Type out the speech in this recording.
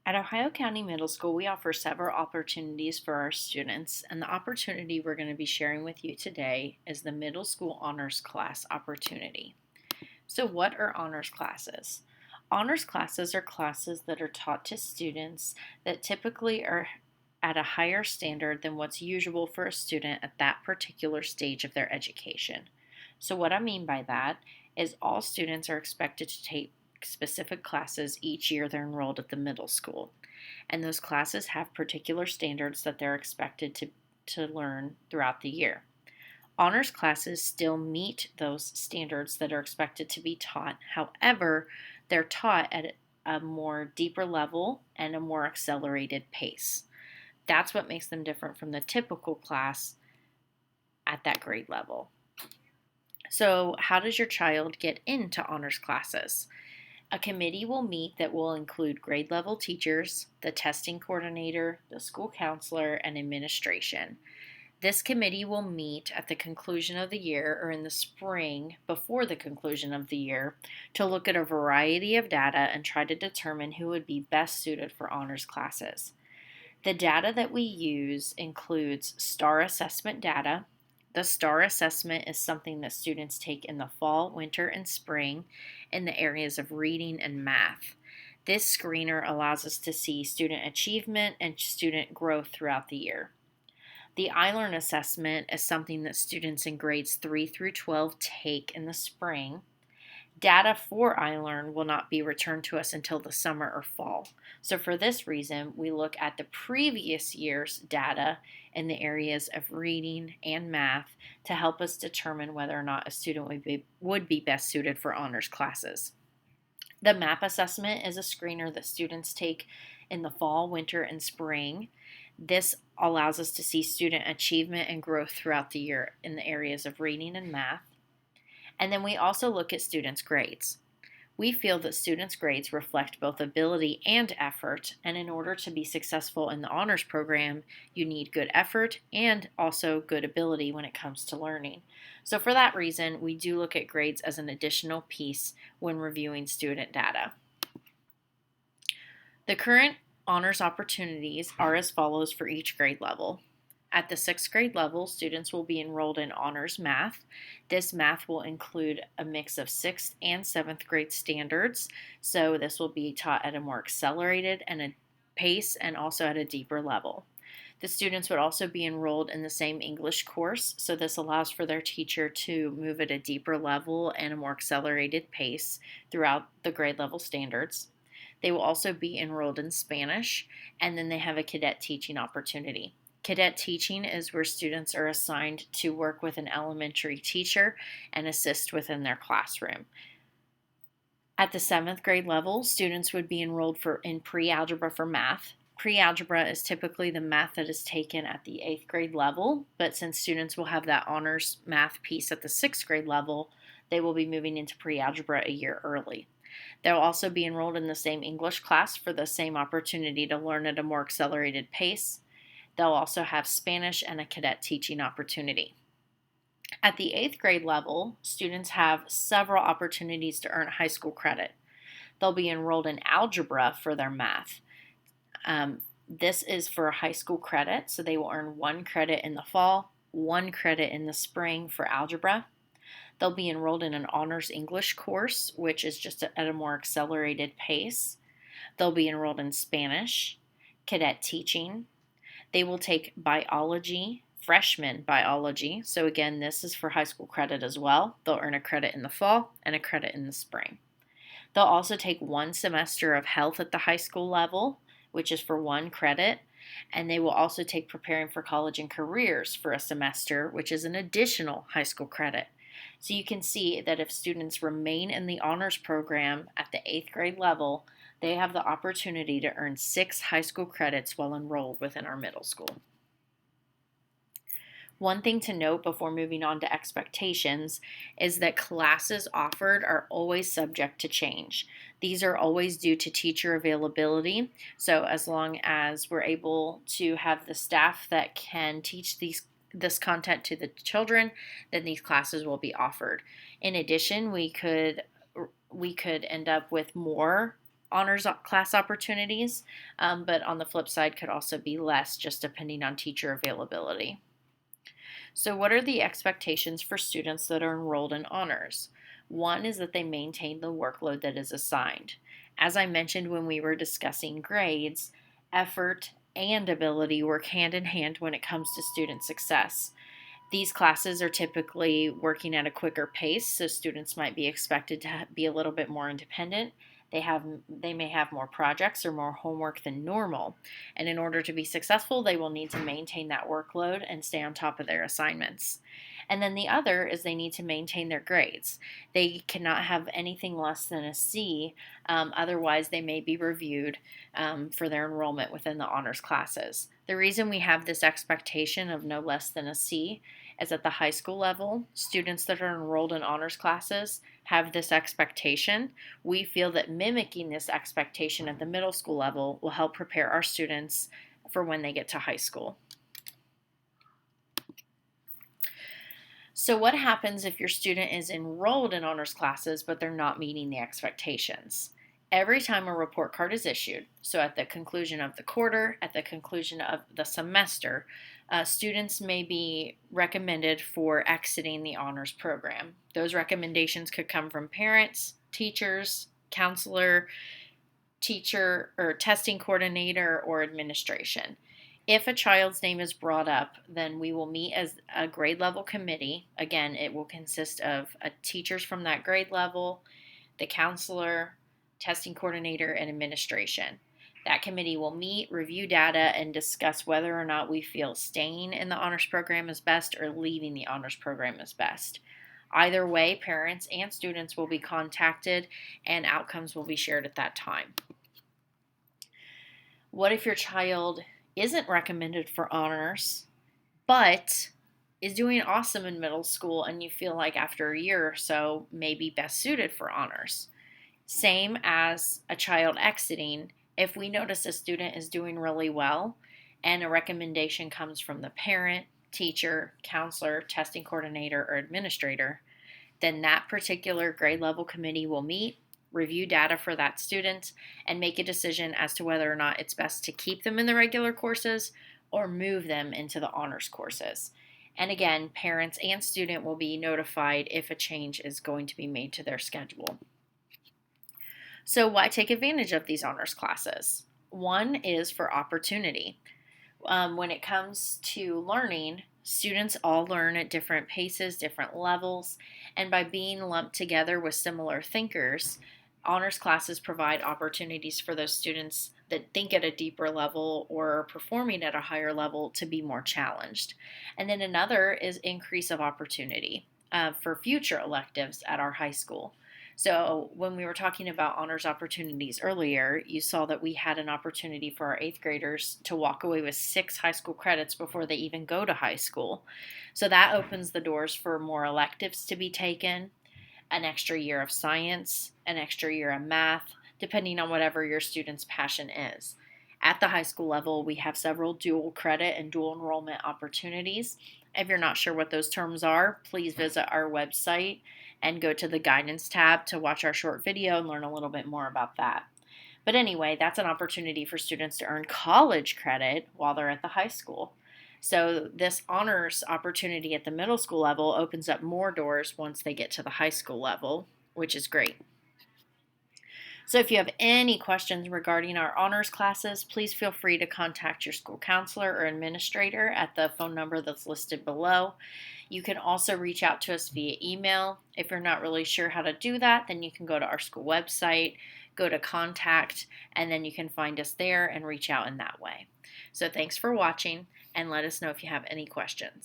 At Ohio County Middle School, we offer several opportunities for our students, and the opportunity we're going to be sharing with you today is the Middle School Honors Class opportunity. So, what are honors classes? Honors classes are classes that are taught to students that typically are at a higher standard than what's usual for a student at that particular stage of their education. So, what I mean by that is all students are expected to take specific classes each year they're enrolled at the middle school. And those classes have particular standards that they're expected to learn throughout the year. Honors classes still meet those standards that are expected to be taught. However, they're taught at a more deeper level and a more accelerated pace. That's what makes them different from the typical class at that grade level. So, how does your child get into honors classes? A committee will meet that will include grade level teachers, the testing coordinator, the school counselor, and administration. This committee will meet at the conclusion of the year or in the spring before the conclusion of the year to look at a variety of data and try to determine who would be best suited for honors classes. The data that we use includes STAR assessment data. The STAR assessment is something that students take in the fall, winter, and spring in the areas of reading and math. This screener allows us to see student achievement and student growth throughout the year. The iLearn assessment is something that students in grades 3 through 12 take in the spring. Data for iLearn will not be returned to us until the summer or fall. So for this reason, we look at the previous year's data in the areas of reading and math to help us determine whether or not a student would be best suited for honors classes. The MAP assessment is a screener that students take in the fall, winter, and spring. This allows us to see student achievement and growth throughout the year in the areas of reading and math. And then we also look at students' grades. We feel that students' grades reflect both ability and effort, and in order to be successful in the honors program, you need good effort and also good ability when it comes to learning. So for that reason, we do look at grades as an additional piece when reviewing student data. The current honors opportunities are as follows for each grade level. At the 6th grade level, students will be enrolled in honors math. This math will include a mix of 6th and 7th grade standards, so this will be taught at a more accelerated and a pace and also at a deeper level. The students would also be enrolled in the same English course, so this allows for their teacher to move at a deeper level and a more accelerated pace throughout the grade level standards. They will also be enrolled in Spanish, and then they have a cadet teaching opportunity. Cadet teaching is where students are assigned to work with an elementary teacher and assist within their classroom. At the 7th grade level, students would be enrolled in pre-algebra for math. Pre-algebra is typically the math that is taken at the 8th grade level, but since students will have that honors math piece at the 6th grade level, they will be moving into pre-algebra a year early. They'll also be enrolled in the same English class for the same opportunity to learn at a more accelerated pace. They'll also have Spanish and a cadet teaching opportunity. At the 8th grade level, students have several opportunities to earn high school credit. They'll be enrolled in algebra for their math. This is for high school credit, so they will earn 1 credit in the fall, 1 credit in the spring for algebra. They'll be enrolled in an honors English course, which is just at a more accelerated pace. They'll be enrolled in Spanish, cadet teaching. They will take biology, freshman biology. So again, this is for high school credit as well. They'll earn a credit in the fall and a credit in the spring. They'll also take 1 semester of health at the high school level, which is for 1 credit. And they will also take preparing for college and careers for a semester, which is an additional high school credit. So you can see that if students remain in the honors program at the 8th grade level, they have the opportunity to earn 6 high school credits while enrolled within our middle school. One thing to note before moving on to expectations is that classes offered are always subject to change. These are always due to teacher availability. So as long as we're able to have the staff that can teach this content to the children, then these classes will be offered. In addition, we could end up with more honors class opportunities, but on the flip side could also be less, just depending on teacher availability. So what are the expectations for students that are enrolled in honors? One is that they maintain the workload that is assigned. As I mentioned when we were discussing grades, effort and ability work hand in hand when it comes to student success. These classes are typically working at a quicker pace, so students might be expected to be a little bit more independent. They may have more projects or more homework than normal, and in order to be successful, they will need to maintain that workload and stay on top of their assignments. And then the other is they need to maintain their grades. They cannot have anything less than a C, otherwise they may be reviewed for their enrollment within the honors classes. The reason we have this expectation of no less than a C is at the high school level, students that are enrolled in honors classes have this expectation. We feel that mimicking this expectation at the middle school level will help prepare our students for when they get to high school. So what happens if your student is enrolled in honors classes but they're not meeting the expectations? Every time a report card is issued, so at the conclusion of the quarter, at the conclusion of the semester, students may be recommended for exiting the honors program. Those recommendations could come from parents, teachers, counselor, teacher, or testing coordinator, or administration. If a child's name is brought up, then we will meet as a grade level committee. Again, it will consist of teachers from that grade level, the counselor, testing coordinator, and administration. That committee will meet, review data, and discuss whether or not we feel staying in the honors program is best or leaving the honors program is best. Either way, parents and students will be contacted and outcomes will be shared at that time. What if your child isn't recommended for honors, but is doing awesome in middle school and you feel like after a year or so may be best suited for honors? Same as a child exiting, if we notice a student is doing really well and a recommendation comes from the parent, teacher, counselor, testing coordinator, or administrator, then that particular grade level committee will meet, review data for that student, and make a decision as to whether or not it's best to keep them in the regular courses or move them into the honors courses. And again, parents and student will be notified if a change is going to be made to their schedule. So why take advantage of these honors classes? One is for opportunity. When it comes to learning, students all learn at different paces, different levels, and by being lumped together with similar thinkers, honors classes provide opportunities for those students that think at a deeper level or are performing at a higher level to be more challenged. And then another is increase of opportunity for future electives at our high school. So when we were talking about honors opportunities earlier, you saw that we had an opportunity for our 8th graders to walk away with 6 high school credits before they even go to high school. So that opens the doors for more electives to be taken, an extra year of science, an extra year of math, depending on whatever your student's passion is. At the high school level, we have several dual credit and dual enrollment opportunities. If you're not sure what those terms are, please visit our website and go to the guidance tab to watch our short video and learn a little bit more about that. But anyway, that's an opportunity for students to earn college credit while they're at the high school. So this honors opportunity at the middle school level opens up more doors once they get to the high school level, which is great. So if you have any questions regarding our honors classes, please feel free to contact your school counselor or administrator at the phone number that's listed below. You can also reach out to us via email. If you're not really sure how to do that, then you can go to our school website, go to contact, and then you can find us there and reach out in that way. So thanks for watching, and let us know if you have any questions.